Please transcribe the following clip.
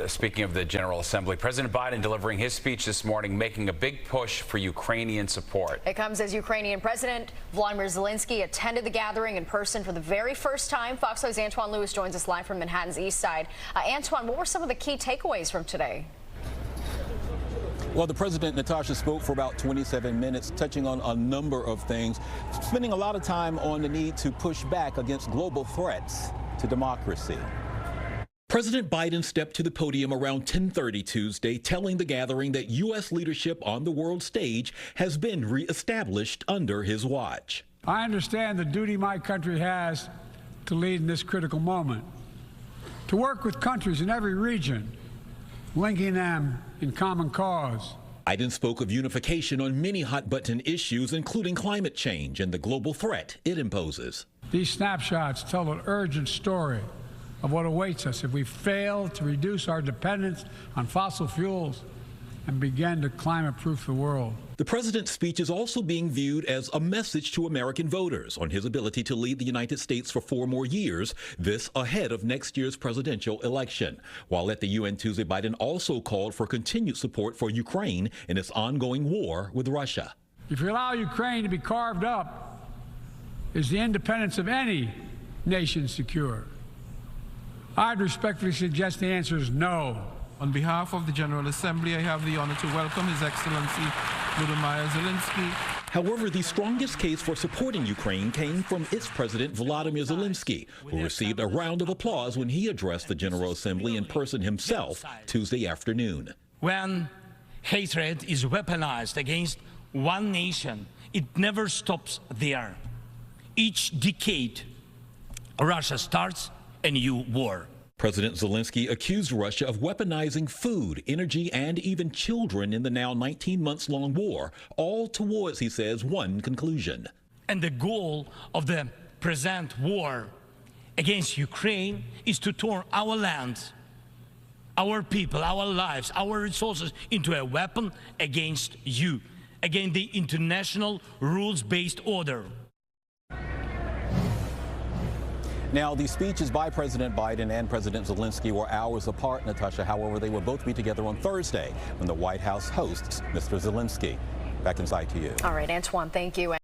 And speaking of the General Assembly, President Biden delivering his speech this morning, making a big push for Ukrainian support. It comes as Ukrainian President Volodymyr Zelensky attended the gathering in person for the very first time. Fox 5's Antwan joins us live from Manhattan's east side. Antwan, what were some of the key takeaways from today? Well, the president, Natasha, spoke for about 27 minutes, touching on a number of things, spending a lot of time on the need to push back against global threats to democracy. President Biden stepped to the podium around 10:30 Tuesday, telling the gathering that U.S. leadership on the world stage has been reestablished under his watch. I understand the duty my country has to lead in this critical moment, to work with countries in every region, linking them in common cause. Biden spoke of unification on many hot-button issues, including climate change and the global threat it imposes. These snapshots tell an urgent story of what awaits us if we fail to reduce our dependence on fossil fuels and begin to climate-proof the world. The president's speech is also being viewed as a message to American voters on his ability to lead the United States for 4 more years, this ahead of next year's presidential election. While at the UN Tuesday, Biden also called for continued support for Ukraine in its ongoing war with Russia. If you allow Ukraine to be carved up, is the independence of any nation secure? I'd respectfully suggest the answer is no. On behalf of the General Assembly, I have the honor to welcome His Excellency Volodymyr Zelensky. However, the strongest case for supporting Ukraine came from its president, Volodymyr Zelensky, who received a round of applause when he addressed the General Assembly in person himself Tuesday afternoon. When hatred is weaponized against one nation, it never stops there. Each decade, Russia starts a new war. President Zelensky accused Russia of weaponizing food, energy, and even children in the now 19-months-long war, all towards, he says, one conclusion. And the goal of the present war against Ukraine is to turn our land, our people, our lives, our resources into a weapon against you, against the international rules-based order. Now, the speeches by President Biden and President Zelensky were hours apart, Natasha. However, they will both be together on Thursday when the White House hosts Mr. Zelensky. Back inside to you. All right, Antwan, thank you.